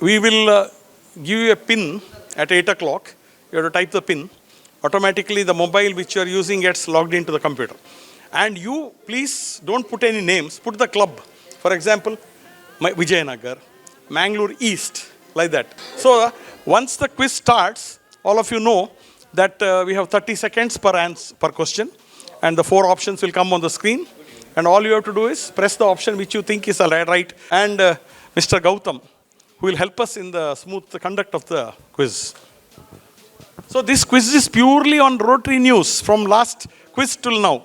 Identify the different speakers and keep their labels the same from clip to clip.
Speaker 1: We will give you a pin at 8 o'clock. You have to type the pin. Automatically the mobile which you are using gets logged into the computer. And you please don't put any names, put the club. For example, Jayanagar, Mangalore East, like that. So once the quiz starts, all of you know that we have 30 seconds per question, and the 4 options will come on the screen. And all you have to do is press the option which you think is right. And Mr. Gautam, who will help us in the smooth conduct of the quiz. So this quiz is purely on Rotary news from last quiz till now.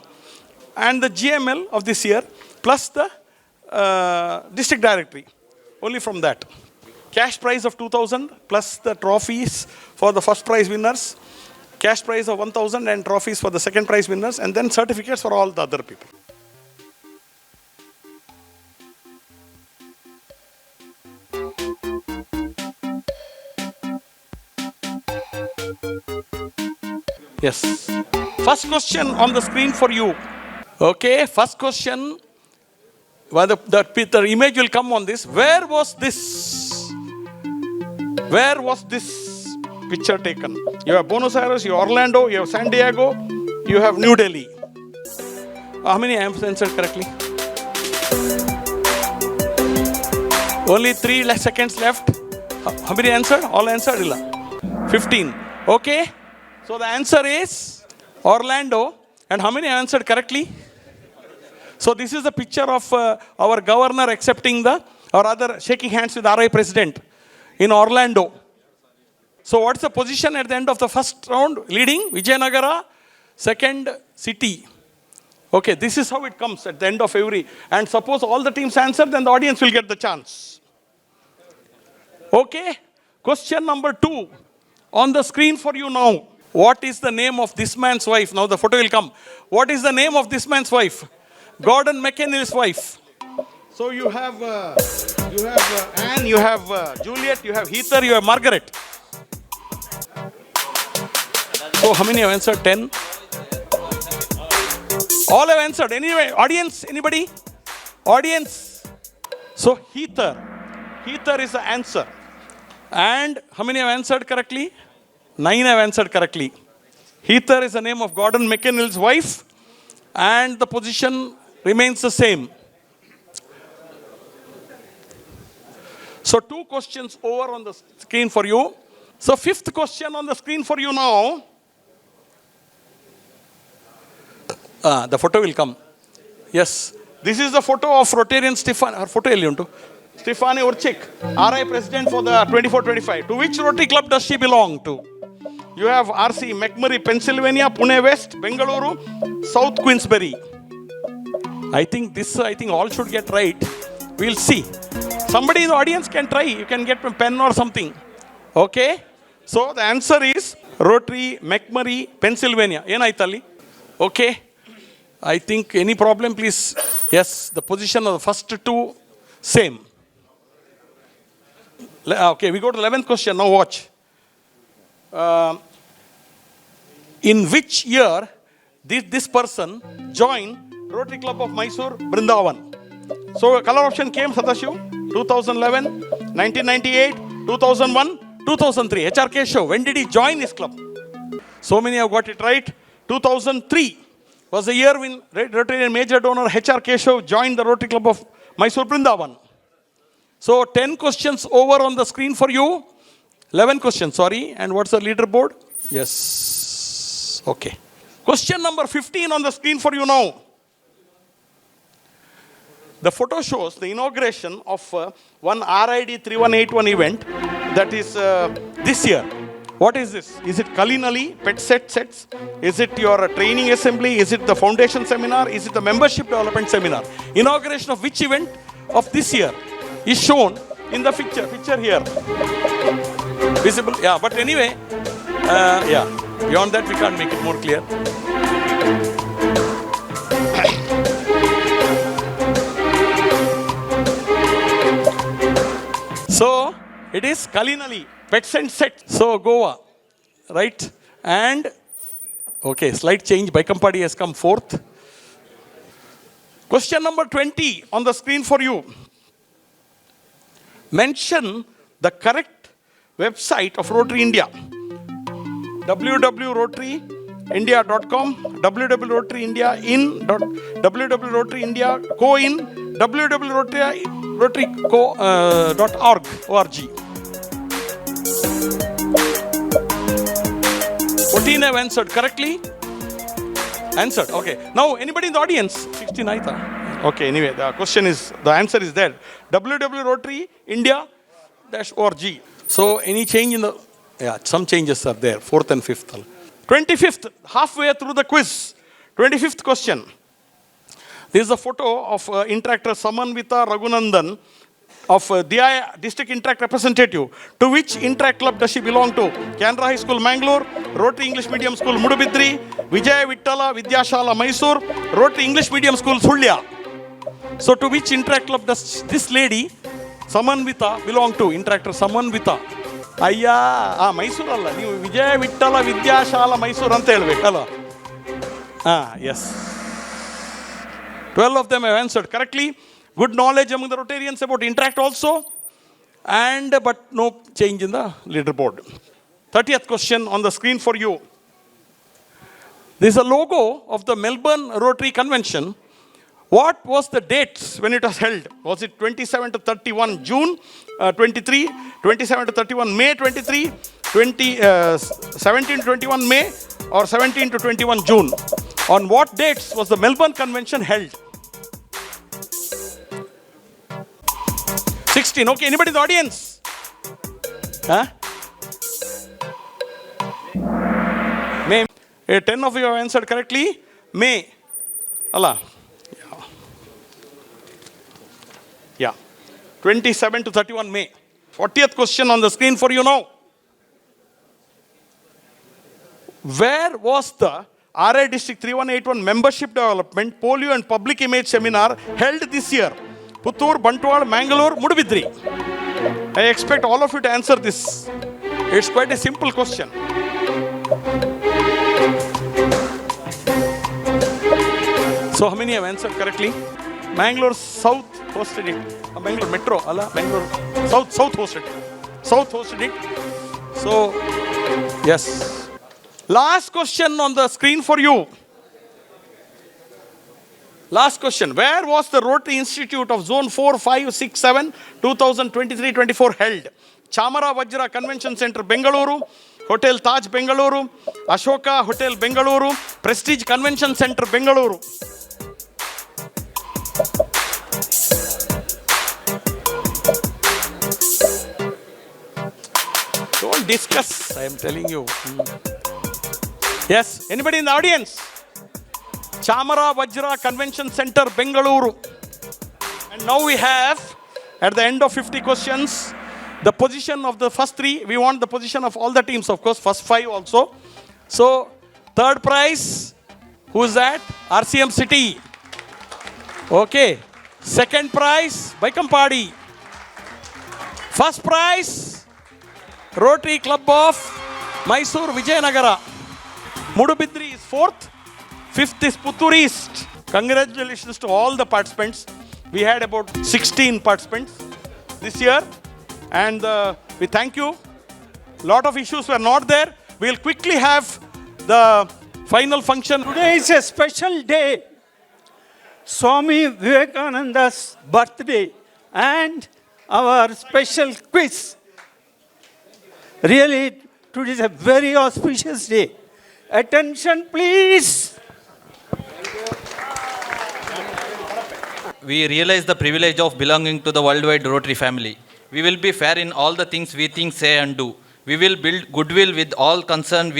Speaker 1: And the GML of this year, plus the district directory, only from that. Cash prize of 2,000 plus the trophies for the first prize winners, cash prize of 1,000 and trophies for the second prize winners, and then certificates for all the other people. Yes. First question on the screen for you. Okay, first question. Well, the image will come on this. Where was this? Where was this picture taken? You have Buenos Aires, you have Orlando, you have San Diego, you have New Delhi. How many I have answered correctly? Only 3 seconds left. How many answered? All answered? 15. Okay. So the answer is Orlando. And how many answered correctly? So this is the picture of our governor accepting or rather shaking hands with RI president in Orlando. So what's the position at the end of the first round? Leading Vijayanagara, second city. Okay, this is how it comes at the end of every. And suppose all the teams answer, then the audience will get the chance. Okay, question number 2 on the screen for you now. What is the name of this man's wife? Now the photo will come. What is the name of this man's wife? Gordon McKennill's wife. So you have Anne, you have Juliet, you have Heather, you have Margaret. So how many have answered? 10? All have answered. Anyway, audience, anybody? Audience. So Heather is the answer. And how many have answered correctly? 9 have answered correctly. Heather is the name of Gordon McKennill's wife, and the position remains the same. So 2 questions over on the screen for you. So 5th question on the screen for you now. The photo will come. Yes. This is the photo of Rotarian Stefani. Her photo Stefani Urchik, RI president for the 24-25. To which Rotary club does she belong to? You have RC McMurray, Pennsylvania, Pune West, Bengaluru, South Queensbury. I think all should get right. We'll see. Somebody in the audience can try. You can get a pen or something. Okay? So the answer is Rotary, McMurray, Pennsylvania. Yenaitali? Okay? I think any problem, please. Yes, the position of the first 2, same. Okay, we go to 11th question. Now watch. In which year did this person join Rotary Club of Mysore, Brindavan? So color option came, Sadashiv, 2011, 1998, 2001, 2003. HR Keshav, when did he join his club? So many have got it right. 2003 was the year when Rotary major donor HR Keshav joined the Rotary Club of Mysore, Brindavan. So 10 questions over on the screen for you. 11 questions, sorry. And what's the leaderboard? Yes. Okay. Question number 15 on the screen for you now. The photo shows the inauguration of one RID 3181 event that is this year. What is this? Is it Kalinali, pet sets? Is it your training assembly? Is it the foundation seminar? Is it the membership development seminar? Inauguration of which event of this year is shown in the picture here. Visible? Yeah, but anyway, beyond that we can't make it more clear. So, it is Kalinali, pets and sets. So, Goa, right? And, okay, slight change, Baikampadi has come 4th. Question number 20 on the screen for you. Mention the correct website of Rotary India. www.rotaryindia.com, www.rotaryindia.co.in, www.rotaryco.org. 14 have answered correctly. Answered. Okay. Now, anybody in the audience? 16 aita. Okay. Anyway, the answer is there. www.rotaryindia.org. So, any change in the? Yeah, some changes are there. 4th and 5th. 25th, halfway through the quiz. 25th question. This is a photo of interactor Samanvita Raghunandan of Diya District Interact Representative. To which Interact Club does she belong to? Canara High School, Mangalore. Rotary English Medium School, Mudubidri. Vijaya Vittala Vidyashala, Mysore. Rotary English Medium School, Sulya. So to which Interact Club does this lady, Samanvita, belong to? Interactor Samanvita. Ayya, Mysore alla. You Vijaya Vittala Vidyashala, Mysore anta helbekalla. Yes. 12 of them have answered correctly. Good knowledge among the Rotarians about Interact also. But no change in the leaderboard. 30th question on the screen for you. This is a logo of the Melbourne Rotary Convention. What was the dates when it was held? Was it 27 to 31 June 23, 27 to 31 May 23, 17 to 21 May, or 17 to 21 June? On what dates was the Melbourne Convention held? 16. Okay, anybody in the audience? May. 10 of you have answered correctly. May. Allah. Yeah. 27 to 31 May. 40th question on the screen for you now. Where was the RI District 3181 Membership Development, Polio and Public Image Seminar held this year? Puttur, Bantwal, Mangalore, Mudubidri. I expect all of you to answer this. It's quite a simple question. So how many have answered correctly? Mangalore South hosted it. Bangalore Metro, Bangalore South hosted it. South hosted it. So, yes. Last question on the screen for you. Last question. Where was the Rotary Institute of Zone 4, 5, 6, 7, 2023-24 held? Chamara Vajra Convention Center, Bengaluru. Hotel Taj, Bengaluru. Ashoka Hotel, Bengaluru. Prestige Convention Center, Bengaluru. Don't discuss, I am telling you. Yes, anybody in the audience? Chamara Vajra Convention Center, Bengaluru. And now we have, at the end of 50 questions, the position of the first 3. We want the position of all the teams, of course, first 5 also. So, third prize, who is that? RCM City. Okay. Second prize, Baikampadi. First prize, Rotary Club of Mysore, Vijayanagara. Mudubidri is 4th. 5th is Puttur East. Congratulations to all the participants. We had about 16 participants this year. And we thank you. Lot of issues were not there. We'll quickly have the final function.
Speaker 2: Today is a special day. Swami Vivekananda's birthday and our special quiz. Really, today is a very auspicious day. Attention, please.
Speaker 3: We realize the privilege of belonging to the worldwide Rotary family. We will be fair in all the things we think, say and do. We will build goodwill with all concerned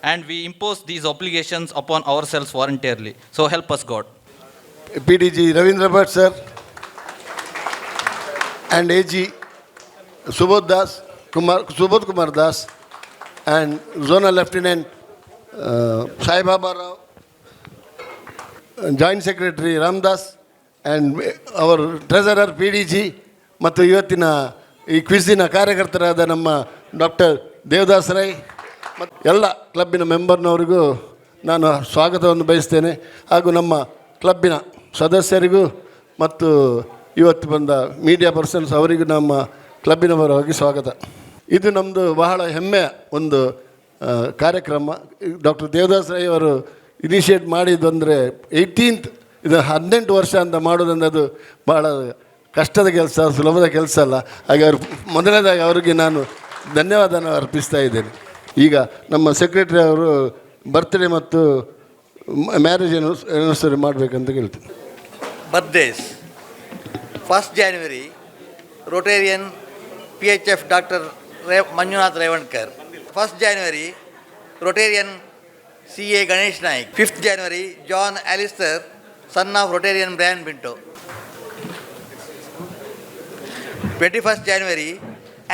Speaker 3: and we impose these obligations upon ourselves voluntarily. So help us God.
Speaker 4: PDG Ravindra Bhatt sir and AG Subodh Kumar Das and Zonal Lieutenant Sai Baba Rao, Joint Secretary Ramdas and our Treasurer PDG ಮತ್ತು ಇವತ್ತಿನ ಈ ಕ್ವಿಜ್ಜಿನ ಕಾರ್ಯಕರ್ತರಾದ ನಮ್ಮ doctor Devdas Rai ಮತ್ತು ಎಲ್ಲ ಕ್ಲಬ್ಬಿನ ಮೆಂಬರ್ನವರಿಗೂ ನಾನು ಸ್ವಾಗತವನ್ನು ಬಯಸ್ತೇನೆ. ಹಾಗೂ ನಮ್ಮ ಕ್ಲಬ್ಬಿನ ಸದಸ್ಯರಿಗೂ ಮತ್ತು ಇವತ್ತು ಬಂದ ಮೀಡಿಯಾ ಪರ್ಸನ್ಸ್ ಅವರಿಗೂ ನಮ್ಮ ಕ್ಲಬ್ಬಿನ ಪರವಾಗಿ ಸ್ವಾಗತ. ಇದು ನಮ್ಮದು ಬಹಳ ಹೆಮ್ಮೆಯ ಒಂದು ಕಾರ್ಯಕ್ರಮ. ಡಾಕ್ಟರ್ ದೇವದಾಸ್ ರೈ ಅವರು ಇನಿಷಿಯೇಟ್ ಮಾಡಿದ್ದು ಅಂದರೆ 18th ಇದು 18 ವರ್ಷ ಅಂತ ಮಾಡೋದಂದ್ರೆ ಅದು ಭಾಳ ಕಷ್ಟದ ಕೆಲಸ, ಸುಲಭದ ಕೆಲಸ ಅಲ್ಲ. ಹಾಗೆ ಅವರು ಮೊದಲನೇದಾಗಿ ಅವರಿಗೆ ನಾನು ಧನ್ಯವಾದನ ಅರ್ಪಿಸ್ತಾ ಇದ್ದೇನೆ. ಈಗ ನಮ್ಮ ಸೆಕ್ರೆಟರಿ ಅವರು ಬರ್ತ್ಡೇ ಮತ್ತು ಮ್ಯಾರೇಜ್ ಆ್ಯನಿವರ್ಸರಿ ಮಾಡಬೇಕಂತ ಕೇಳ್ತೀನಿ.
Speaker 5: Birthdays. 1st January, Rotarian PHF Dr. Manjunath Revankar. 1st January, Rotarian CA Ganesh Naik. 5th January, John Alistair, son of Rotarian Brian Pinto. 21st January,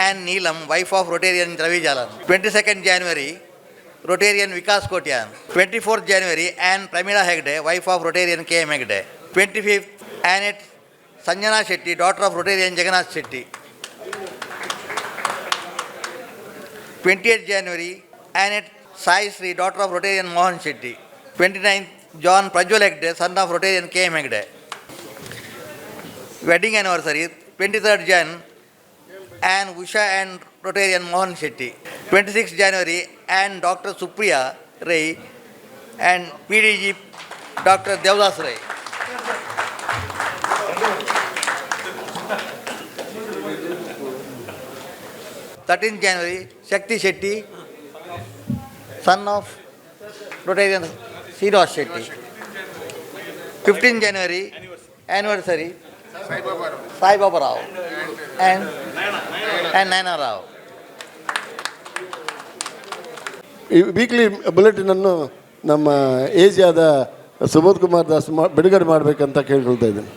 Speaker 5: Anne Neelam, wife of Rotarian Ravi Jalan. 22nd January, Rotarian Vikas Kotian. 24th January, Anne Pramila Hegde, wife of Rotarian K. M. Hegde. 25th, Annette Sanjana Shetty, daughter of Rotarian Jagannath Shetty. 20th January, Annette Sai Sri, daughter of Rotarian Mohan Shetty. 29th, John Prajwal Hegde, son of Rotarian K. M. Hegde. Wedding anniversary, 23rd Jan, Anne Usha and Rotarian Mohan Shetty. 26th January, Anne Dr. Supriya Ray and PDG Dr. Devdas Ray. 13th January, Shakti Shetty, son of Rotarian Srinivas Shetty. 15th January, anniversary, Sai Baba Rao and Naina Rao.
Speaker 4: ಈ weekly ಬುಲೆಟಿನನ್ನು ನಮ್ಮ ಏಜಿಯಾದ ಸುಬೋಧ್ ಕುಮಾರ್ ದಾಸ್ ಬಿಡುಗಡೆ ಮಾಡಬೇಕಂತ ಕೇಳ್ಕೊಳ್ತಾ ಇದ್ದೀನಿ.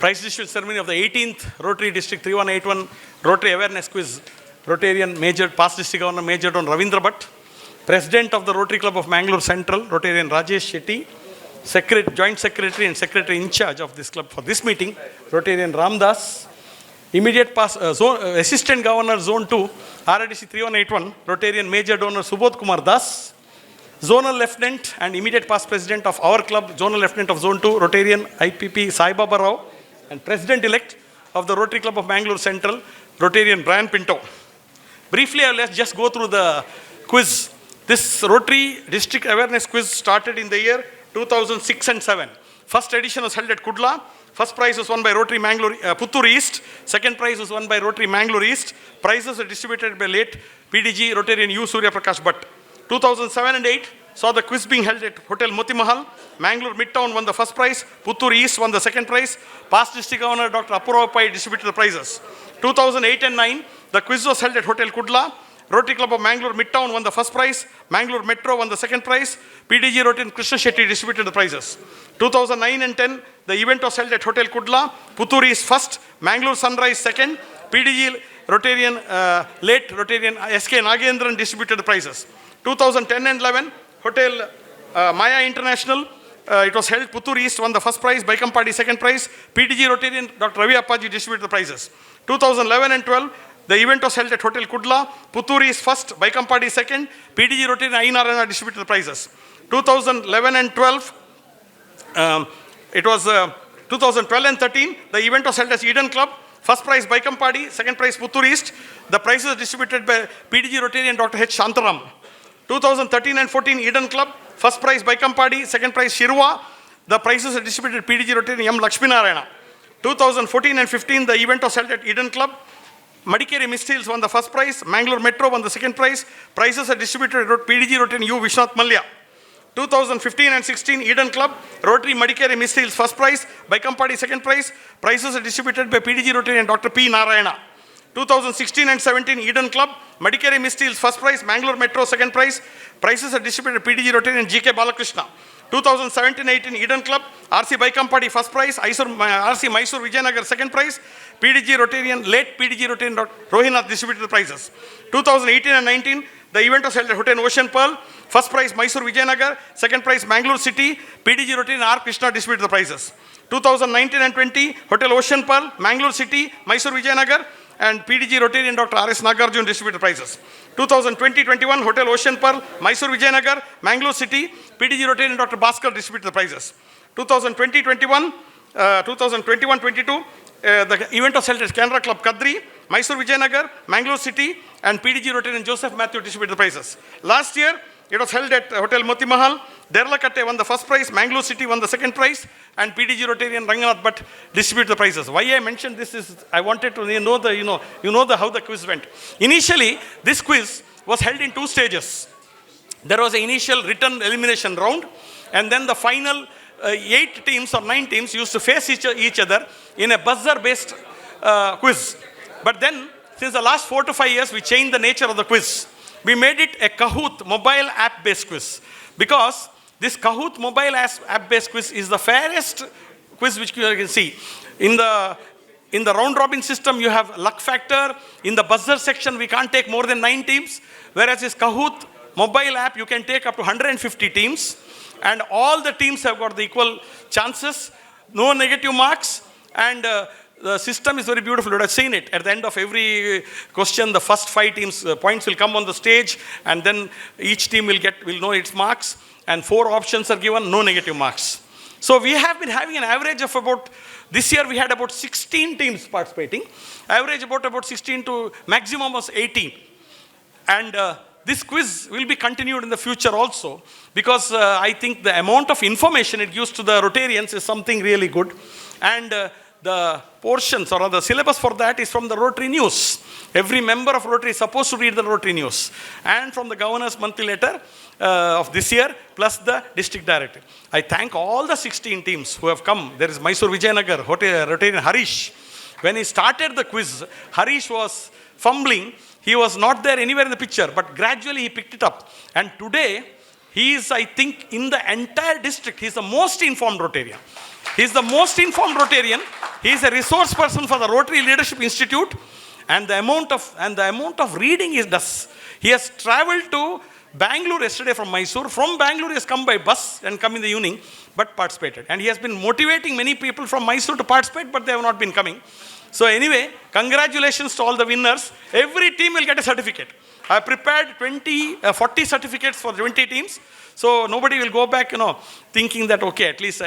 Speaker 1: Prize distribution ceremony of the 18th Rotary District 3181 Rotary Awareness Quiz. Rotarian majored, past district governor majored on Ravindra Bhatt. President of the Rotary Club of Mangalore Central, Rotarian Rajesh Shetty. Joint Secretary and Secretary in charge of this club for this meeting, Rotarian Ramdas. Immediate past Assistant Governor Zone 2, RDC 3181, Rotarian Major Donor Subodh Kumar Das. Zonal Lieutenant and immediate past President of our club, Zonal Lieutenant of Zone 2, Rotarian IPP Sai Baba Rao. And President-elect of the Rotary Club of Mangalore Central, Rotarian Brian Pinto. Briefly, let's just go through the quiz. This Rotary District Awareness Quiz started in the year 2006 and 7. First edition was held at Kudla. First prize was won by Rotary Mangalore, Puttur East. Second prize was won by Rotary Mangalore East. Prizes were distributed by late PDG Rotarian U. Surya Prakash Bhatt. 2007 and 8 saw the quiz being held at Hotel Moti Mahal. Mangalore Midtown won the first prize. Puttur East won the second prize. Past District Governor Dr. Apurva Pai distributed the prizes. 2008 and 9, the quiz was held at Hotel Kudla. Rotary Club of Mangalore Midtown won the first prize. Mangalore Metro won the second prize. PDG Rotarian Krishna Shetty distributed the prizes. 2009 and 10, the event was held at Hotel Kudla. Puttur East first. Mangalore Sunrise second. PDG Rotarian, late Rotarian SK Nagendran distributed the prizes. 2010 and 11, Hotel Maya International, it was held. Puttur East won the first prize, Baikampadi second prize, PDG Rotarian Dr. Ravi Appaji distributed the prizes. 2011 and 12, the event was held at Hotel Kudla. Puttur East first, Baikampadi second, PDG Rotarian Ainarana distributed the prizes. 2011 and 12, it was 2012 and 13, the event was held as Eden Club. First prize Baikampadi, second prize Puttur East. The prizes are distributed by PDG Rotarian Dr. H. Shantaram. 2013 and 14, Eden Club. First prize Baikampadi, second prize Shirwa. The prizes are distributed PDG Rotarian M. Lakshminarayana. 2014 and 15, the event was held at Eden Club. Madikeri Missiles won the first prize. Mangalore Metro won the second prize. Prizes are distributed at PDG Rotarian U. Vishnath Malya. 2015 and 16, Eden Club. Rotary Madikeri Missiles first prize. Baikampadi second prize. Prizes are distributed by PDG Rotarian Dr. P. Narayana. 2016 and 17, Eden Club. Madikeri Missiles first prize. Mangalore Metro second prize. Prizes are distributed by PDG Rotarian G.K. Balakrishna. 2017-18 Eden Club, RC Baikampadi first prize, RC Mysore Vijayanagar second prize, PDG Rotarian, late PDG Rotarian Dr. Rohinath distributed the prizes. 2018 and 19, the event was held at Hotel Ocean Pearl, first prize Mysore Vijayanagar, second prize Mangalore City, PDG Rotarian R. Krishna distributed the prizes. 2019 and 20, Hotel Ocean Pearl, Mangalore City, Mysore Vijayanagar, and PDG Rotarian Dr. R.S. Nagarjun distributed prizes. 2020-21, Hotel Ocean Pearl, Mysore Vijayanagar, Mangalore City, PDG Rotarian Dr. Bhaskar distributed the prizes. 2020-21, 2021-22, the event was held at Canara Club Kadri, Mysore Vijayanagar, Mangalore City, and PDG Rotarian Joseph Matthew distributed the prizes. Last year, it was held at Hotel Moti Mahal. Derlakatte won the first prize, Mangalore City won the second prize, and PDG Rotarian Ranganath Bhatt distributed the prizes. Why I mentioned this is I wanted to know how the quiz went. Initially, this quiz was held in 2 stages. There was an initial written elimination round, and then the final 8 teams or 9 teams used to face each other in a buzzer-based quiz. But then, since the last 4 to 5 years, we changed the nature of the quiz. We made it a Kahoot mobile app-based quiz, because this Kahoot mobile app-based quiz is the fairest quiz which you can see. In the round-robin system, you have luck factor. In the buzzer section, we can't take more than 9 teams, whereas this Kahoot mobile app, you can take up to 150 teams, and all the teams have got the equal chances, no negative marks, and the system is very beautiful. You would have seen it. At the end of every question, the first 5 teams' points will come on the stage, and then each team will know its marks, and 4 options are given, no negative marks. So we have been having an average of this year we had about 16 teams participating, average about 16 to maximum was 18. And this quiz will be continued in the future also, because I think the amount of information it gives to the Rotarians is something really good. And the portions or the syllabus for that is from the Rotary News. Every member of Rotary is supposed to read the Rotary News. And from the Governor's monthly letter of this year, plus the district director. I thank all the 16 teams who have come. There is Mysore Vijayanagar, Rotarian Harish. When he started the quiz, Harish was fumbling. He was not there anywhere in the picture, but gradually he picked it up. And today, he is, I think, in the entire district, he is the most informed Rotarian. He is the most informed Rotarian. He is a resource person for the Rotary Leadership Institute, and the amount of reading he does. He has traveled to Bangalore yesterday from Mysore. From Bangalore, he has come by bus and come in the evening, but participated. And he has been motivating many people from Mysore to participate, but they have not been coming. So anyway, congratulations to all the winners. Every team will get a certificate. I prepared 40 certificates for 20 teams. So nobody will go back, thinking that, okay, at least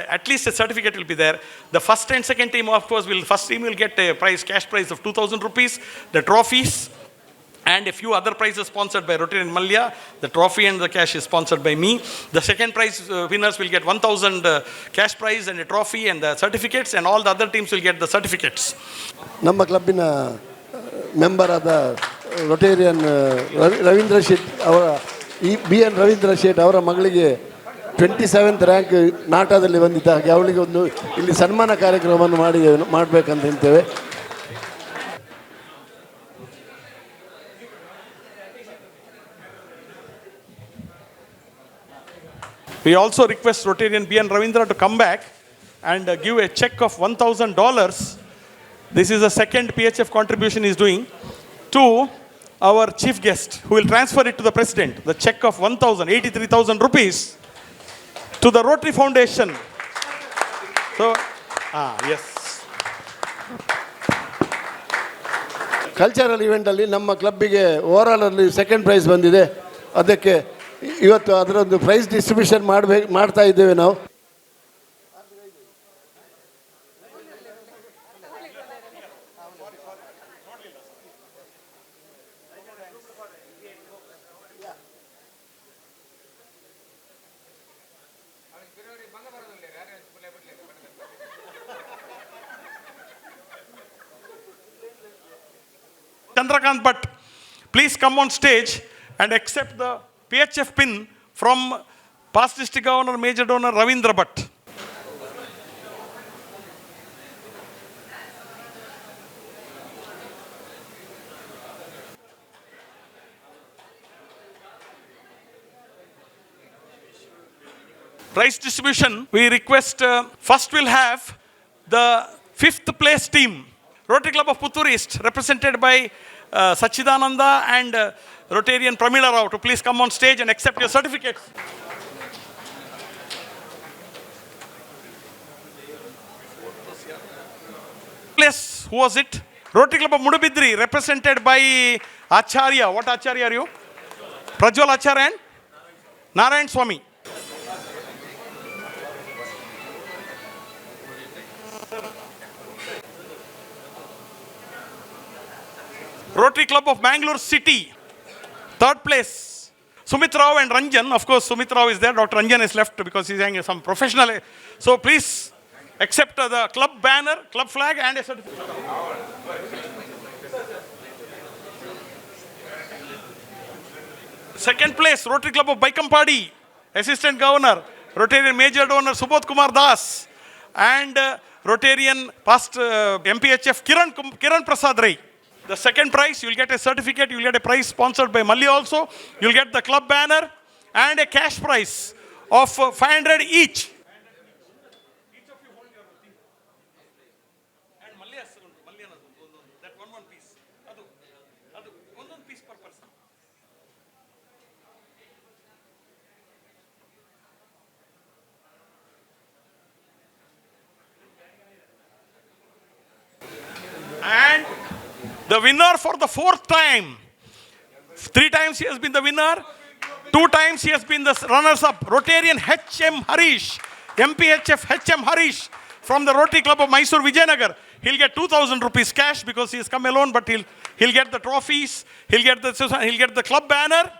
Speaker 1: a certificate will be there. The first and second team, of course, first team will get a cash prize of 2,000 rupees, the trophies, and a few other prizes sponsored by Rotary and Malya. The trophy and the cash is sponsored by me. The second prize winners will get 1,000 cash prize and a trophy and the certificates, and all the other teams will get the certificates.
Speaker 4: ನಮ್ಮ ಕ್ಲಬ್ಬಿನ member ಆದ Rotarian Ravindra ಶೇಟ್ ಅವರ BN Ravindra ಶೇಟ್ ಅವರ ಮಗಳಿಗೆ 27th rank ನಾಟದಲ್ಲಿ ಬಂದಿದ್ದ ಹಾಗೆ ಅವಳಿಗೆ ಒಂದು ಇಲ್ಲಿ ಸನ್ಮಾನ ಕಾರ್ಯಕ್ರಮವನ್ನು ಮಾಡಬೇಕಂತ ಹೇಳ್ತೇವೆ.
Speaker 1: We also request Rotarian BN Ravindra to come back and give a check of $1,000. This is the second PHF contribution he is doing to our chief guest, who will transfer it to the president. The check of 83,000 rupees to the Rotary Foundation. So, yes.
Speaker 4: Cultural ಇವೆಂಟಲ್ಲಿ ನಮ್ಮ ಕ್ಲಬ್ಬಿಗೆ ಓವರಾಲಲ್ಲಿ second prize ಬಂದಿದೆ. ಅದಕ್ಕೆ ಇವತ್ತು ಅದರೊಂದು prize distribution ಮಾಡ್ತಾ ಇದ್ದೇವೆ ನಾವು.
Speaker 1: Chandrakant Bhatt, please come on stage and accept the PHF pin from past district governor, major donor Ravindra Bhatt. prize distribution, we request first we'll have the 5th place team, Rotary Club of Puttur East, represented by Sachidananda and Rotarian Pramila Rao, to please come on stage and accept your certificates. Place, who was it? Rotary Club of Mudubidri, represented by Acharya. What Acharya are you? Prajwal Acharya and Narayan Swami. Rotary Club of Bangalore City, 3rd place. Sumit Rao and Ranjan. Of course, Sumit Rao is there. Dr. Ranjan is left because he's having some professional. So please accept the club banner, club flag and a certificate. Second place, Rotary Club of Baikampadi, Assistant Governor, Rotarian Major Donor Subodh Kumar Das, and Rotarian past MPHF Kiran Prasad Rai. The second prize, you will get a certificate, you will get a prize sponsored by Malli also. You will get the club banner and a cash prize of 500 each. And the winner for the 4th time. 3 times he has been the winner. 2 times he has been the runners-up. Rotarian H.M. Harish, MPHF H.M. Harish from the Rotary Club of Mysore Vijayanagar. He'll get 2,000 rupees cash because he has come alone, but he'll get the trophies. He'll get the club banner.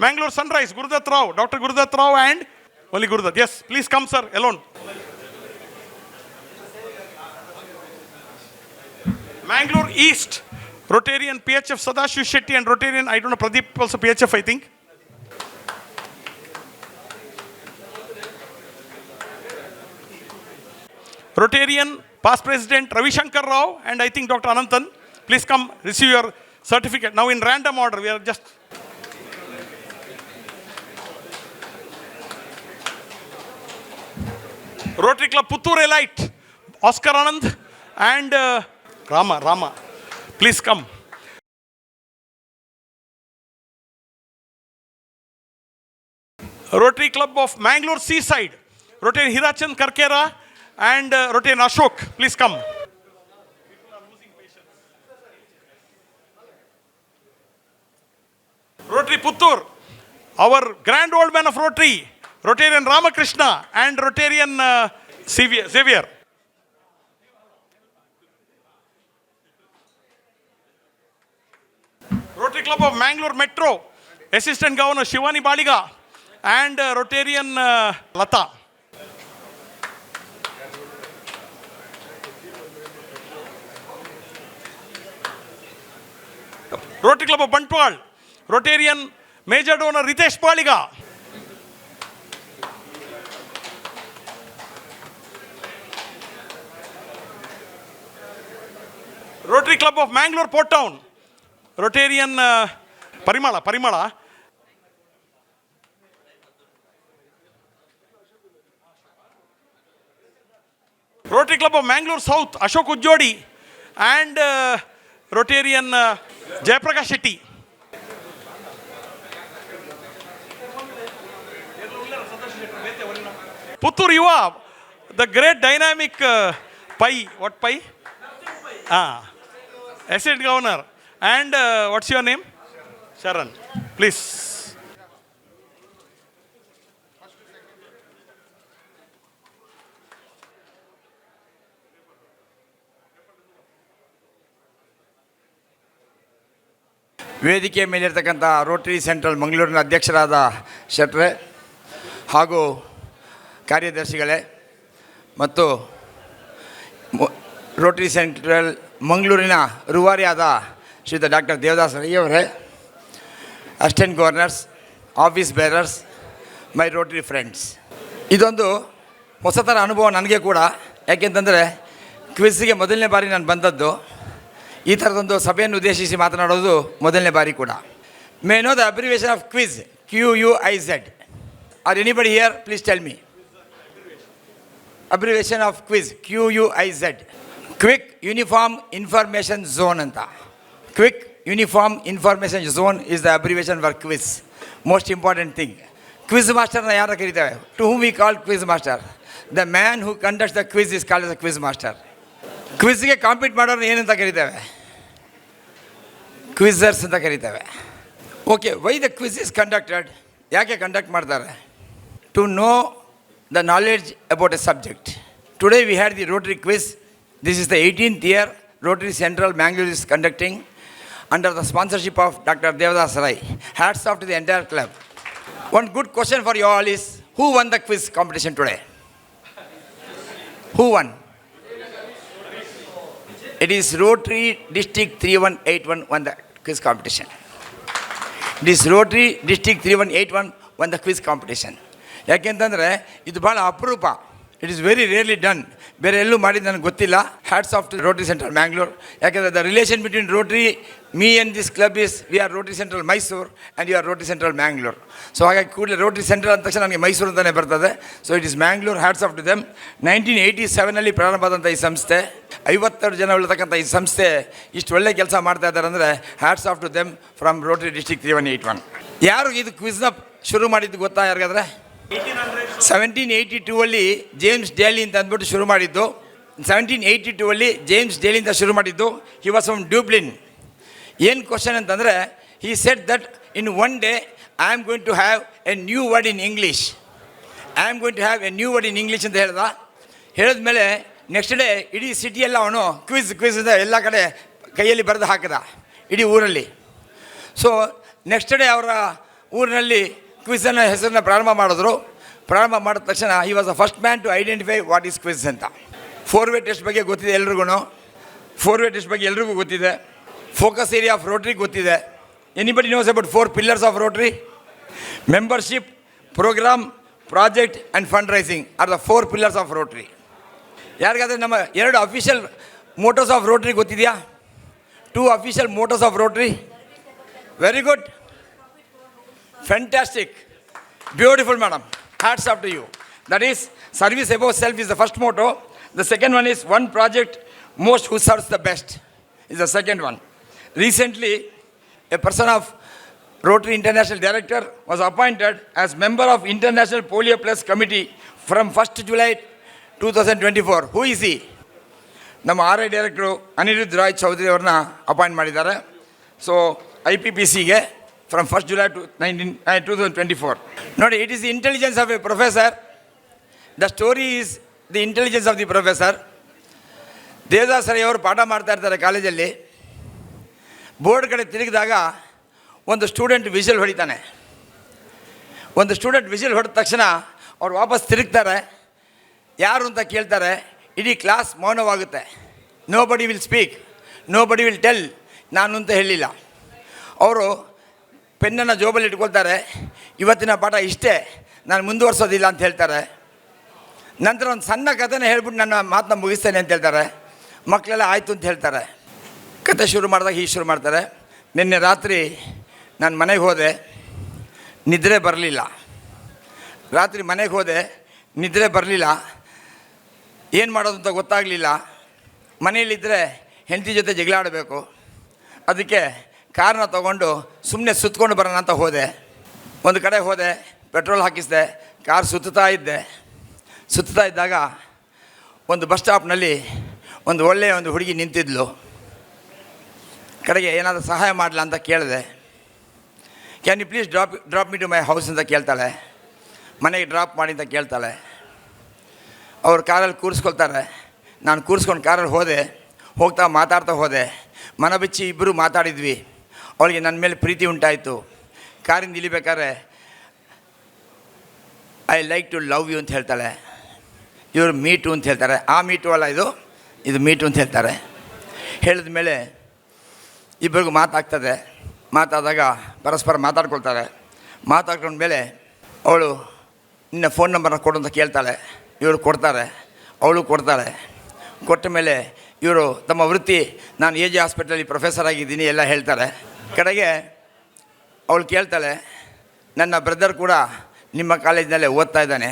Speaker 1: Mangalore Sunrise, Gurudat Rao, Dr. Gurudat Rao and only Gurudat. Yes, please come, sir, alone. Mangalore East, Rotarian PHF Sadashiv Shetty and Rotarian, I don't know, Pradeep also PHF, I think. Rotarian past President Ravi Shankar Rao and I think Dr. Ananthan. Please come receive your certificate. Now in random order, we are just... Rotary Club Puttur Elite, Oscar Anand and Rama. Please come. Rotary Club of Mangalore Seaside, Rotary Hirachand Karkera and Rotary Ashok. Please come. Rotary Puttur, our grand old man of Rotary, Rotarian Ramakrishna and Rotarian Xavier. Rotary Club of Mangalore Metro, Assistant Governor Shivani Baliga and Rotarian Lata. Rotary Club of Bantwal, Rotarian Major Donor Ritesh Baliga. Rotary Club of Mangalore Port Town, Rotarian Parimala. Rotary Club of Mangalore South, Ashok Ujjodi and Rotarian Jayaprakash Shetty. Puttur Yuva, the great dynamic Pai, what Pai? Assistant Governor. And what's your name? Sharan. Please.
Speaker 6: ವೇದಿಕೆ ಮೇಲಿರ್ತಕ್ಕಂಥ Rotary central ಮಂಗಳೂರಿನ ಅಧ್ಯಕ್ಷರಾದ ಶೆಟ್ರೆ ಹಾಗೂ ಕಾರ್ಯದರ್ಶಿಗಳೇ ಮತ್ತು Rotary central ಮಂಗಳೂರಿನ ರೂವಾರಿಯಾದ ಶ್ರೀಯುತ doctor Devadas ರೈಯವರೇ, assistant governors, office bearers my Rotary friends. ಇದೊಂದು ಹೊಸ ಥರ ಅನುಭವ ನನಗೆ ಕೂಡ. ಯಾಕೆಂತಂದರೆ ಕ್ವಿಜ್ಗೆ ಮೊದಲನೇ ಬಾರಿ ನಾನು ಬಂದದ್ದು. ಈ ಥರದೊಂದು ಸಭೆಯನ್ನು ಉದ್ದೇಶಿಸಿ ಮಾತನಾಡೋದು ಮೊದಲನೇ ಬಾರಿ ಕೂಡ. May know the abbreviation of quiz, QUIZ. Are anybody here? Please tell me. Abbreviation of quiz QUIZ, quick uniform information zone ಅಂತ. Quick uniform information zone is the abbreviation for quiz. Most important thing. Quiz ಮಾಸ್ಟರ್ನ ಯಾರು ಕರೀತೇವೆ? To whom we call quiz master. The man who conducts the quiz is called the quiz master. ಕ್ವಿಜ್ಗೆ compete ಮಾಡೋರು ಏನಂತ ಕರೀತೇವೆ? Quizzers ಅಂತ ಕರೀತೇವೆ. Okay, why the quiz is conducted? ಯಾಕೆ ಕಂಡಕ್ಟ್ ಮಾಡ್ತಾರೆ? To know the knowledge about a subject. Today we had the Rotary quiz. This is the 18th year Rotary Central Mangalore is conducting under the sponsorship of Dr. Devdas Rai. Hats off to the entire club. One good question for you all is, who won the quiz competition today? Who won? It is Rotary District 3181 won the quiz competition. It is Rotary District 3181 won the quiz competition. ಯಾಕೆಂತಂದರೆ ಇದು ಭಾಳ ಅಪರೂಪ. It is very rarely done. ಬೇರೆ ಎಲ್ಲೂ ಮಾಡಿದ್ದು ನನಗೆ ಗೊತ್ತಿಲ್ಲ. Hats off to Rotary central Mangalore. ಯಾಕೆಂದರೆ the relation between Rotary, me and this club is, we are Rotary central Mysuru and you are Rotary central Mangalore. So ಹಾಗಾಗಿ ಕೂಡಲೇ ರೋಟರಿ ಸೆಂಟ್ರಲ್ ಅಂದ ತಕ್ಷಣ ನನಗೆ ಮೈಸೂರು ಅಂತಲೇ ಬರ್ತದೆ. So it is Mangalore. Hats off to them. 1987 ಪ್ರಾರಂಭ ಆದಂಥ ಈ ಸಂಸ್ಥೆ, 52 ಜನ ಉಳ್ಳತಕ್ಕಂಥ ಈ ಸಂಸ್ಥೆ ಇಷ್ಟು ಒಳ್ಳೆ ಕೆಲಸ ಮಾಡ್ತಾ ಇದ್ದಾರೆ ಅಂದರೆ hats off to them from Rotary district 3181. ಯಾರು ಇದು ಕ್ವಿಜ್ನ ಶುರು ಮಾಡಿದ್ದು ಗೊತ್ತಾ ಯಾರಿಗಾದ್ರೆ? 1782 ಜೇಮ್ಸ್ ಡೇಲಿ ಅಂತ ಅಂದ್ಬಿಟ್ಟು ಶುರು ಮಾಡಿದ್ದು. 1782 ಜೇಮ್ಸ್ ಡೇಲಿ ಅಂತ ಶುರು ಮಾಡಿದ್ದು. He was from Dublin. ಏನು ಕ್ವಶನ್ ಅಂತಂದರೆ, he said that in one day I am going to have a new word in English. I am going to have a new word in English ಅಂತ ಹೇಳ್ದ. ಹೇಳಿದ್ಮೇಲೆ next day ಇಡೀ ಸಿಟಿಯೆಲ್ಲ ಅವನು quiz ಅಂತ ಎಲ್ಲ ಕಡೆ ಕೈಯಲ್ಲಿ ಬರೆದು ಹಾಕಿದ ಇಡೀ ಊರಲ್ಲಿ. ಸೊ ನೆಕ್ಸ್ಟ್ ಡೇ ಅವರ ಊರಿನಲ್ಲಿ ಕ್ವಿಝನ್ನು ಹೆಸರನ್ನ ಪ್ರಾರಂಭ ಮಾಡಿದ್ರು. ಪ್ರಾರಂಭ ಮಾಡಿದ ತಕ್ಷಣ he was the first man to identify what is quiz ಅಂತ. 4-ವೇ ಟೆಸ್ಟ್ ಬಗ್ಗೆ ಗೊತ್ತಿದೆ ಎಲ್ರಿಗೂ. 4-ವೇ ಟೆಸ್ಟ್ ಬಗ್ಗೆ ಎಲ್ರಿಗೂ ಗೊತ್ತಿದೆ. ಫೋಕಸ್ ಏರಿಯಾ ಆಫ್ ರೋಟ್ರಿ ಗೊತ್ತಿದೆ. Anybody knows about 4 pillars of Rotary? Membership, programme, project and fund raising are the 4 pillars of Rotary. ಯಾರಿಗಾದ್ರೆ ನಮ್ಮ 2 ಅಫಿಷಿಯಲ್ ಮೋಟೋಸ್ ಆಫ್ ರೋಟ್ರಿ ಗೊತ್ತಿದೆಯಾ? 2 official mottos of Rotary. Very good, fantastic, beautiful madam. Hats off to you. That is, service above self is the first motto. The second one is one project most who serves the best is the second one. Recently, a person of Rotary International Director was appointed as member of International Polio Plus Committee from 1st July 2024. Who is he? ನಮ್ಮ RI director Anirudh Roy Chowdhury ಅವ್ರನ್ನ appoint ಮಾಡಿದ್ದಾರೆ. So IPPCಗೆ from 1st July to 2024. ನೋಡಿ, it is the intelligence of a professor. The story is the intelligence of the professor. Devdas Rai ಅವರು ಪಾಠ ಮಾಡ್ತಾ ಇರ್ತಾರೆ ಕಾಲೇಜಲ್ಲಿ. ಬೋರ್ಡ್ ಕಡೆ ತಿರುಗಿದಾಗ ಒಂದು ಸ್ಟೂಡೆಂಟ್ ವಿಷಲ್ ಹೊಡಿತಾನೆ. ಒಂದು ಸ್ಟೂಡೆಂಟ್ ವಿಷಲ್ ಹೊಡೆದ ತಕ್ಷಣ ಅವ್ರು ವಾಪಸ್ ತಿರುಗ್ತಾರೆ. ಯಾರು ಅಂತ ಕೇಳ್ತಾರೆ. ಇಡೀ ಕ್ಲಾಸ್ ಮೌನವಾಗುತ್ತೆ. ನೋ ಬಡಿ ವಿಲ್ ಸ್ಪೀಕ್, ನೋ ಬಡಿ ವಿಲ್ ಟೆಲ್. ನಾನು ಅಂತ ಹೇಳಿಲ್ಲ. ಅವರು ಪೆನ್ನನ್ನು ಜೋಬಲ್ಲಿ ಇಟ್ಕೊಳ್ತಾರೆ. ಇವತ್ತಿನ ಪಾಠ ಇಷ್ಟೇ, ನಾನು ಮುಂದುವರ್ಸೋದಿಲ್ಲ ಅಂತ ಹೇಳ್ತಾರೆ. ನಂತರ ಒಂದು ಸಣ್ಣ ಕಥೆನ ಹೇಳ್ಬಿಟ್ಟು ನನ್ನ ಮಾತನ್ನ ಮುಗಿಸ್ತೇನೆ ಅಂತ ಹೇಳ್ತಾರೆ. ಮಕ್ಕಳೆಲ್ಲ ಆಯಿತು ಅಂತ ಹೇಳ್ತಾರೆ. ಕತೆ ಶುರು ಮಾಡಿದಾಗ ಹೀಗೆ ಶುರು ಮಾಡ್ತಾರೆ. ನಿನ್ನೆ ರಾತ್ರಿ ನಾನು ಮನೆಗೆ ಹೋದೆ, ನಿದ್ರೆ ಬರಲಿಲ್ಲ. ರಾತ್ರಿ ಮನೆಗೆ ಹೋದೆ, ನಿದ್ರೆ ಬರಲಿಲ್ಲ. ಏನು ಮಾಡೋದು ಅಂತ ಗೊತ್ತಾಗಲಿಲ್ಲ. ಮನೆಯಲ್ಲಿದ್ದರೆ ಹೆಂಡತಿ ಜೊತೆ ಜಗಳ ಆಡಬೇಕು. ಅದಕ್ಕೆ ಕಾರನ್ನ ತೊಗೊಂಡು ಸುಮ್ಮನೆ ಸುತ್ತಕೊಂಡು ಬರೋಣ ಅಂತ ಹೋದೆ. ಒಂದು ಕಡೆ ಹೋದೆ, ಪೆಟ್ರೋಲ್ ಹಾಕಿಸಿದೆ, ಕಾರ್ ಸುತ್ತಾ ಇದ್ದಾಗ ಒಂದು ಬಸ್ ಸ್ಟಾಪ್ನಲ್ಲಿ ಒಂದು ಒಳ್ಳೆಯ ಒಂದು ಹುಡುಗಿ ನಿಂತಿದ್ಲು. ಕಡೆಗೆ ಏನಾದರೂ ಸಹಾಯ ಮಾಡಲ ಅಂತ ಕೇಳಿದೆ. Can you please drop me to my house ಅಂತ ಕೇಳ್ತಾಳೆ. ಮನೆಗೆ ಡ್ರಾಪ್ ಮಾಡಿ ಅಂತ ಕೇಳ್ತಾಳೆ. ಅವ್ರು ಕಾರಲ್ಲಿ ಕೂರಿಸ್ಕೊಳ್ತಾರೆ. ನಾನು ಕೂರಿಸ್ಕೊಂಡು ಕಾರಲ್ಲಿ ಹೋಗ್ತಾ ಮಾತಾಡ್ತಾ ಹೋದೆ. ಮನ ಬಿಚ್ಚಿ ಇಬ್ಬರು ಮಾತಾಡಿದ್ವಿ. ಅವಳಿಗೆ ನನ್ನ ಮೇಲೆ ಪ್ರೀತಿ ಉಂಟಾಯಿತು. ಕಾರಿಂದ ಇಳಿಬೇಕಾದ್ರೆ I like to love you ಅಂತ ಹೇಳ್ತಾಳೆ. ಇವರು ಮೀಟು ಅಂತ ಹೇಳ್ತಾರೆ. ಆ ಮೀಟು ಅಲ್ಲ, ಇದು ಮೀಟು ಅಂತ ಹೇಳ್ತಾರೆ. ಹೇಳಿದ ಮೇಲೆ ಇಬ್ಬರಿಗೂ ಮಾತಾಗ್ತದೆ. ಮಾತಾದಾಗ ಪರಸ್ಪರ ಮಾತಾಡ್ಕೊಳ್ತಾರೆ. ಮಾತಾಡ್ಕೊಂಡ್ಮೇಲೆ ಅವಳು ನಿನ್ನ ಫೋನ್ ನಂಬರ್ನ ಕೊಡು ಅಂತ ಕೇಳ್ತಾಳೆ. ಇವರು ಕೊಡ್ತಾರೆ, ಅವಳು ಕೊಡ್ತಾಳೆ. ಕೊಟ್ಟ ಮೇಲೆ ಇವರು ತಮ್ಮ ವೃತ್ತಿ, ನಾನು ಎ ಜೆ ಹಾಸ್ಪಿಟ್ಲಲ್ಲಿ ಪ್ರೊಫೆಸರ್ ಆಗಿದ್ದೀನಿ ಎಲ್ಲ ಹೇಳ್ತಾರೆ. ಕಡೆಗೆ ಅವಳು ಕೇಳ್ತಾಳೆ, ನನ್ನ ಬ್ರದರ್ ಕೂಡ ನಿಮ್ಮ ಕಾಲೇಜಿನಲ್ಲೇ ಓದ್ತಾ ಇದ್ದಾನೆ,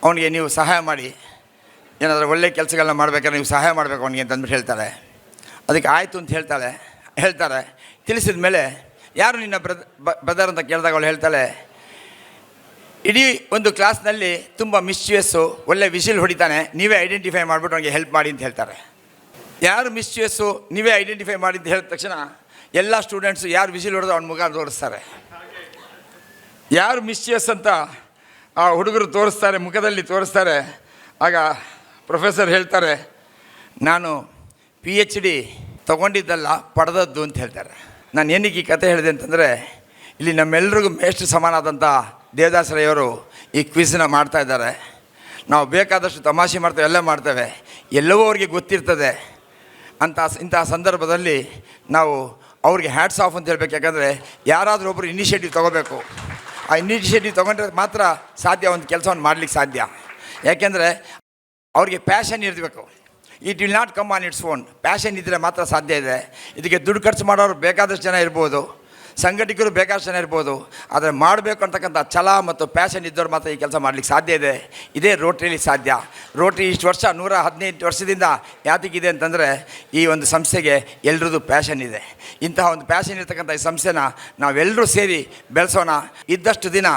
Speaker 6: ಅವನಿಗೆ ನೀವು ಸಹಾಯ ಮಾಡಿ, ಏನಾದರೂ ಒಳ್ಳೆಯ ಕೆಲಸಗಳನ್ನ ಮಾಡಬೇಕಾದ್ರೆ ನೀವು ಸಹಾಯ ಮಾಡಬೇಕು ಅವನಿಗೆ ಅಂತಂದ್ಬಿಟ್ಟು ಹೇಳ್ತಾಳೆ. ಅದಕ್ಕೆ ಆಯಿತು ಅಂತ ಹೇಳ್ತಾರೆ. ತಿಳಿಸಿದ ಮೇಲೆ ಯಾರು ನಿನ್ನ ಬ್ರದರ್ ಅಂತ ಕೇಳಿದಾಗ ಅವಳು ಹೇಳ್ತಾಳೆ, ಇಡೀ ಒಂದು ಕ್ಲಾಸ್ನಲ್ಲಿ ತುಂಬ ಮಿಸ್ಚಿಯಸ್ಸು, ಒಳ್ಳೆ ವಿಸಿಲ್ ಹೊಡಿತಾನೆ, ನೀವೇ ಐಡೆಂಟಿಫೈ ಮಾಡಿಬಿಟ್ಟು ಅವನಿಗೆ ಹೆಲ್ಪ್ ಮಾಡಿ ಅಂತ ಹೇಳ್ತಾರೆ. ಯಾರು ಮಿಸ್ಚಿಯಸ್ಸು ನೀವೇ ಐಡೆಂಟಿಫೈ ಮಾಡಿ ಅಂತ ಹೇಳಿದ ತಕ್ಷಣ ಎಲ್ಲ ಸ್ಟೂಡೆಂಟ್ಸು ಯಾರು ವಿಸಿಲ್ ಹೊಡೆದು ಅವ್ನ ಮುಖ ತೋರಿಸ್ತಾರೆ. ಯಾರು ಮಿಸ್ಚಿಯಸ್ ಅಂತ ಆ ಹುಡುಗರು ತೋರಿಸ್ತಾರೆ, ಮುಖದಲ್ಲಿ ತೋರಿಸ್ತಾರೆ. ಆಗ ಪ್ರೊಫೆಸರ್ ಹೇಳ್ತಾರೆ, ನಾನು PhD ತೊಗೊಂಡಿದ್ದಲ್ಲ, ಪಡೆದದ್ದು ಅಂತ ಹೇಳ್ತಾರೆ. ನಾನು ಏನಕ್ಕೆ ಈ ಕತೆ ಹೇಳಿದೆ ಅಂತಂದರೆ, ಇಲ್ಲಿ ನಮ್ಮೆಲ್ಲರಿಗೂ ಮೇಷ್ಟು ಸಮಾನಾದಂಥ ದೇವದಾಸರಯ್ಯವರು ಈ ಕ್ವಿಝನ್ನ ಮಾಡ್ತಾಯಿದ್ದಾರೆ. ನಾವು ಬೇಕಾದಷ್ಟು ತಮಾಷೆ ಮಾಡ್ತೇವೆ, ಎಲ್ಲ ಮಾಡ್ತೇವೆ, ಎಲ್ಲವೂ ಅವ್ರಿಗೆ ಗೊತ್ತಿರ್ತದೆ. ಇಂಥ ಸಂದರ್ಭದಲ್ಲಿ ನಾವು ಅವ್ರಿಗೆ ಹ್ಯಾಟ್ಸ್ ಆಫ್ ಅಂತ ಹೇಳ್ಬೇಕು. ಯಾಕಂದರೆ ಯಾರಾದರೂ ಒಬ್ಬರು ಇನಿಷಿಯೇಟಿವ್ ತೊಗೋಬೇಕು. ಆ ಇನಿಷಿಯೇಟಿವ್ ತೊಗೊಂಡ್ರೆ ಮಾತ್ರ ಸಾಧ್ಯ ಒಂದು ಕೆಲಸವನ್ನು ಮಾಡಲಿಕ್ಕೆ ಸಾಧ್ಯ. ಯಾಕೆಂದರೆ ಅವ್ರಿಗೆ ಪ್ಯಾಷನ್ ಇರಬೇಕು. It will not come on its own. Passion ಇದ್ದರೆ ಮಾತ್ರ ಸಾಧ್ಯ ಇದೆ. ಇದಕ್ಕೆ ದುಡ್ಡು ಖರ್ಚು ಮಾಡೋರು ಬೇಕಾದಷ್ಟು ಜನ ಇರ್ಬೋದು, ಸಂಘಟಕರು ಬೇಕಾದಷ್ಟು ಜನ ಇರ್ಬೋದು. ಆದರೆ ಮಾಡಬೇಕು ಅಂತಕ್ಕಂಥ ಛಲ ಮತ್ತು ಪ್ಯಾಷನ್ ಇದ್ದವ್ರು ಮಾತ್ರ ಈ ಕೆಲಸ ಮಾಡಲಿಕ್ಕೆ ಸಾಧ್ಯ ಇದೆ. ಇದೇ ರೋಟ್ರಿಯಲ್ಲಿ ಸಾಧ್ಯ. ರೋಟ್ರಿ ಇಷ್ಟು ವರ್ಷ 118 ವರ್ಷದಿಂದ ಯಾತಕ್ಕಿದೆ ಅಂತಂದರೆ, ಈ ಒಂದು ಸಂಸ್ಥೆಗೆ ಎಲ್ರದ್ದು ಪ್ಯಾಷನ್ ಇದೆ. ಇಂತಹ ಒಂದು ಪ್ಯಾಷನ್ ಇರ್ತಕ್ಕಂಥ ಈ ಸಂಸ್ಥೆನ ನಾವೆಲ್ಲರೂ ಸೇರಿ ಬೆಳೆಸೋಣ. ಇದ್ದಷ್ಟು ದಿನ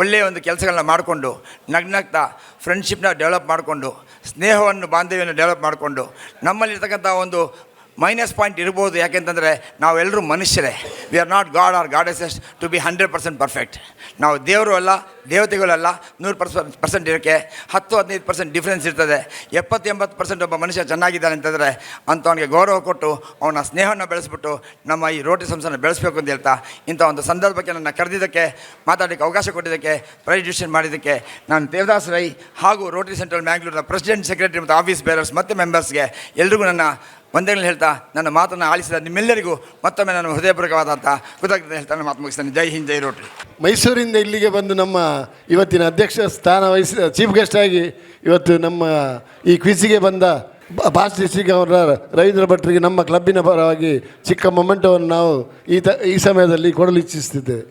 Speaker 6: ಒಳ್ಳೆಯ ಒಂದು ಕೆಲಸಗಳನ್ನ ಮಾಡಿಕೊಂಡು, ನಗ್ನಗ್ತಾ ಫ್ರೆಂಡ್ಶಿಪ್ನ ಡೆವಲಪ್ ಮಾಡಿಕೊಂಡು, ಸ್ನೇಹವನ್ನು, ಬಾಂಧವ್ಯವನ್ನು ಡೆವಲಪ್ ಮಾಡಿಕೊಂಡು, ನಮ್ಮಲ್ಲಿರ್ತಕ್ಕಂಥ ಒಂದು ಮೈನಸ್ ಪಾಯಿಂಟ್ ಇರ್ಬೋದು. ಯಾಕೆಂತಂದರೆ ನಾವೆಲ್ಲರೂ ಮನುಷ್ಯರೇ. We are not god or goddesses to be 100% perfect. ನಾವು ದೇವರು ಅಲ್ಲ, ದೇವತೆಗಳಲ್ಲ. 100% ಇರೋಕ್ಕೆ 10-15% ಡಿಫ್ರೆನ್ಸ್ ಇರ್ತದೆ. 70-80% ಒಬ್ಬ ಮನುಷ್ಯ ಚೆನ್ನಾಗಿದ್ದಾನೆ ಅಂತಂದರೆ ಅಂಥವನಿಗೆ ಗೌರವ ಕೊಟ್ಟು ಅವನ ಸ್ನೇಹವನ್ನು ಬೆಳೆಸ್ಬಿಟ್ಟು ನಮ್ಮ ಈ ರೋಟಿ ಸಂಸ್ಥೆನ ಬೆಳೆಸಬೇಕು ಅಂತ ಹೇಳ್ತಾ, ಇಂಥ ಒಂದು ಸಂದರ್ಭಕ್ಕೆ ನನ್ನ ಕರೆದಿದ್ದಕ್ಕೆ, ಮಾತಾಡೋಕ್ಕೆ ಅವಕಾಶ ಕೊಟ್ಟಿದ್ದಕ್ಕೆ, ಪ್ರೈಸ್ ಡಿಸ್ಟ್ರಿಬ್ಯೂಷನ್ ಮಾಡಿದ್ದಕ್ಕೆ ನಾನು ದೇವದಾಸ್ ರೈ ಹಾಗೂ ರೋಟರಿ ಸೆಂಟ್ರಲ್ ಮ್ಯಾಂಗ್ಳೂರಿನ ಪ್ರೆಸಿಡೆಂಟ್, ಸೆಕ್ರೆಟರಿ ಮತ್ತು ಆಫೀಸ್ ಬೇರರ್ಸ್ ಮತ್ತು ಮೆಂಬರ್ಸ್ಗೆ ಎಲ್ರಿಗೂ ನನ್ನ ವಂದನೆಗಳು ಹೇಳ್ತಾ, ನನ್ನ ಮಾತನ್ನು ಆಲಿಸಿದ ನಿಮ್ಮೆಲ್ಲರಿಗೂ ಮತ್ತೊಮ್ಮೆ ನಾನು ಹೃದಯಪೂರ್ವಕವಾದಂಥ ಕೃತಜ್ಞತೆ ಹೇಳ್ತಾ ನನ್ನ ಮಾತು ಮುಗಿಸ್ತೇನೆ. ಜೈ ಹಿಂದ್, ಜೈ ರೋಟ್ರಿ.
Speaker 4: ಮೈಸೂರಿಂದ ಇಲ್ಲಿಗೆ ಬಂದು ನಮ್ಮ ಇವತ್ತಿನ ಅಧ್ಯಕ್ಷ ಸ್ಥಾನ ವಹಿಸಿದ ಚೀಫ್ ಗೆಸ್ಟ್ ಆಗಿ ಇವತ್ತು ನಮ್ಮ ಈ ಕ್ವಿಜ್ಗೆ ಬಂದ ಪಾಸ್ಟ್ ಡಿಸ್ಟ್ರಿಕ್ಟ್ ಗವರ್ನರ್ ರವೀಂದ್ರ ಭಟ್ರಿಗೆ ನಮ್ಮ ಕ್ಲಬ್ಬಿನ ಪರವಾಗಿ ಚಿಕ್ಕ ಮೊಮೆಂಟವನ್ನು ನಾವು ಈ ಸಮಯದಲ್ಲಿ ಕೊಡಲು ಇಚ್ಛಿಸುತ್ತಿದ್ದೇವೆ.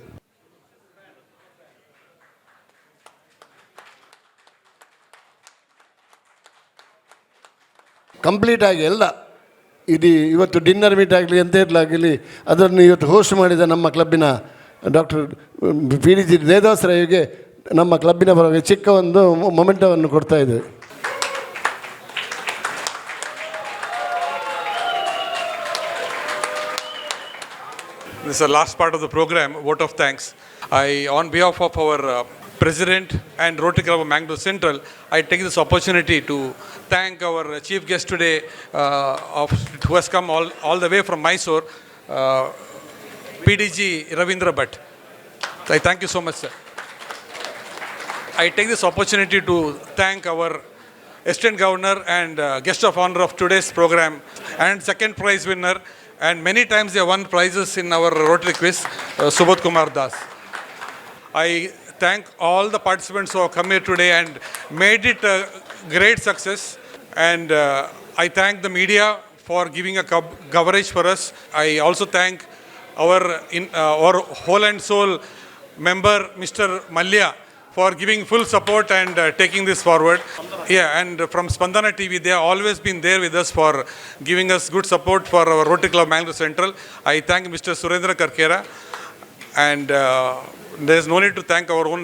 Speaker 4: ಕಂಪ್ಲೀಟ್ ಆಗಿ ಎಲ್ಲ ಇವತ್ತು ಡಿನ್ನರ್ ಮೀಟ್ ಆಗಲಿ ಎಂತ ಇರಲಾಗಲಿ ಅದನ್ನು ಇವತ್ತು ಹೋಸ್ಟ್ ಮಾಡಿದ ನಮ್ಮ ಕ್ಲಬ್ಬಿನ ಡಾಕ್ಟರ್ PDG ದೇವದಾಸ್ ರೈಗೆ ನಮ್ಮ ಕ್ಲಬ್ಬಿನ ಪರವಾಗಿ ಚಿಕ್ಕ ಒಂದು ಮೊಮೆಂಟವನ್ನು ಕೊಡ್ತಾ ಇದ್ದೇವೆ.
Speaker 1: This is the last part of the program, vote of thanks. On behalf of our President and Rotary Club of Mangalore Central, I take this opportunity to thank our chief guest today, who has come all the way from Mysore, PDG Ravindra Bhatt. I thank you so much, sir. I take this opportunity to thank our Assistant Governor and guest of honor of today's program and second prize winner, and many times they won prizes in our Rotary quiz, Subodh Kumar Das. I thank all the participants who have come here today and made it a great success. And I thank the media for giving a coverage for us. I also thank our whole and soul member, Mr. Malya, for giving full support and taking this forward. Yeah, and from Spandana TV, they have always been there with us for giving us good support for our Rotary Club Mangalore Central. I thank Mr. Surendra Karkera, and there is no need to thank our own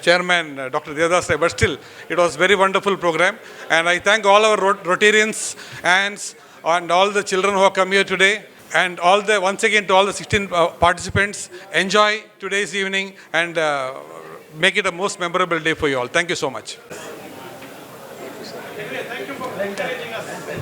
Speaker 1: chairman, Dr. Devdas Rai, but still, it was very wonderful program. And I thank all our Rotarians and all the children who have come here today. And once again to all the 16 participants, enjoy today's evening and make it a most memorable day for you all. Thank you so much. Thank you for